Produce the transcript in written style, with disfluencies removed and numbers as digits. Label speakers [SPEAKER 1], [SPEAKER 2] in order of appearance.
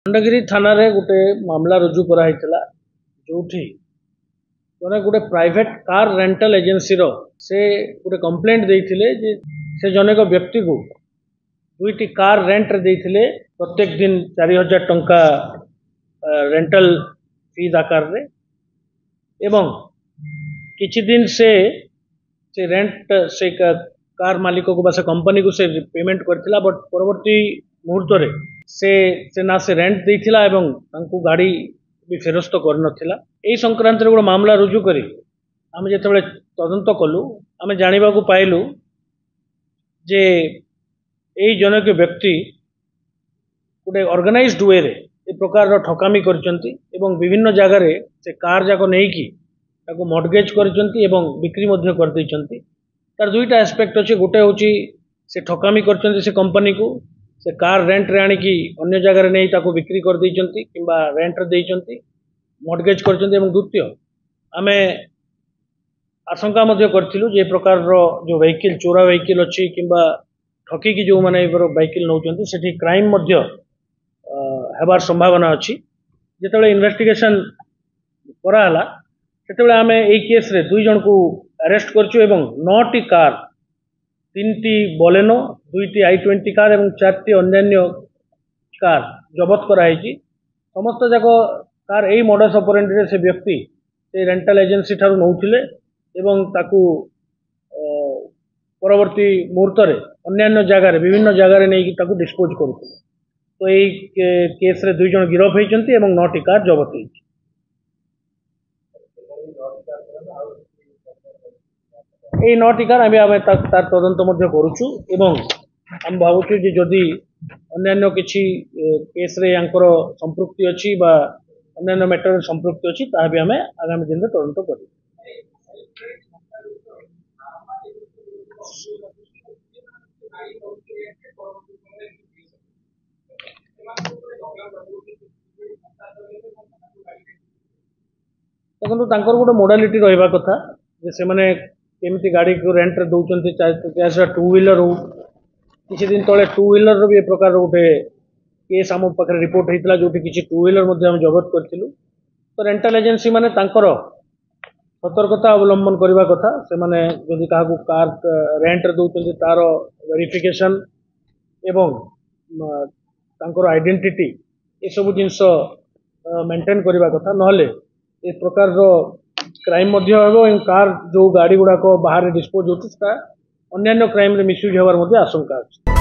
[SPEAKER 1] खंडगिरी थाना रे गोटे मामला रुजु कराइथिला जोठी जने गोटे प्राइवेट कार रेंटल एजेंसी रो से गोटे कंप्लेंट देइथिले जे से जनेक व्यक्ति को दुईटी कार रेंट रे देइथिले प्रत्येक दिन 4000 टंका रेंटल फीस आकार रे एवं किछि दिन से रेंट से कार मालिक को बस कंपनी को से पेमेंट करथिला बट परवर्ती मुहूर्त रे से ना से रेंट देइथिला एवं तांको गाड़ी भी फेरस्त कर नथिला एई संक्रांत रे गोटे मामला रुजु करी आमे जेतेबेले तदंत कलु आमे जानिबा को पाइलु जे एई जनक व्यक्ति गोटे ऑर्गेनाइज्ड वे रे ए प्रकार ठकामी करचंती एवं विभिन्न जगह रे से कार जाको नेकी ताको मॉर्गेज करचंती एवं बिक्री मध्य कर दैचंती तार दुईटा एस्पेक्ट अछि गोटे होची से ठकामी करचंती से कंपनी को से कार रेंट रे आनी की अन्य जगह रे नै ताको बिक्री कर दैचंती किबा रेंट रे दैचंती मॉर्गेज करचंती एवं द्वितीय आमे आशंका मध्य करथिलु जे प्रकार रो जो व्हीकल चोरा व्हीकल अछि किबा ठकी की जो माने व्हीकल नौचंती सेठी क्राइम मध्य हेबार संभावना अछि जेतेबेले इन्वेस्टिगेशन करा हला सेतेबेले आमे एई केस रे दुई जन को अरेस्ट करछु एवं 9टी कार 3टी बोलेनो 2टी i20 कार एवं 4टी अन्य कार जबत कराई समस्त जाक कार एई मॉडस ऑपरेंडी रे से व्यक्ति से रेंटल एजेंसी ठारू नौथिले एवं ताकू परवर्ती मुहूर्त रे अन्य जगह रे विभिन्न जगह रे नै ताकू डिस्पोज करूथिले तो एई केस रे दुई जन गिरफ हेचंती एवं 9टी कार जबत हेछि এই 9টি कार आमे तार तदंत मध्य करूछु एवं हम भावुछु जे जदि अन्य किछि केस रे यांकर संपृक्ति अछि बा अन्य मैटर रे संपृक्ति अछि ता भी आमे आगामी दिन रे तदंत करू। देखो तांकर गोटे मोडालिटी रहिबा कथा जे से माने केमती गाड़ी को रेंट रे दउचंती चाहे टू व्हीलर हो किछि दिन तळे टू व्हीलर रो भी प्रकार गोटे केस हम पकरे रिपोर्ट हेतला जोटी किछि टू व्हीलर मध्ये हम जब्त करथिलु तो रेंटल एजेंसी माने तांकर सतर्कता अवलंबन करबा कथा से माने जदि काहा को कार रेंट रे दउचंती तार वेरिफिकेशन एवं तांकर आइडेंटिटी ए सब जिंस मेंटेन करबा कथा नहले ए प्रकार रो क्राइम मध्य हेबो एवं कार जो गाड़ी गुडा को बाहर डिस्पोज होती अन्य क्राइम रे मिसयूज होबार मध्य आशंका अछि।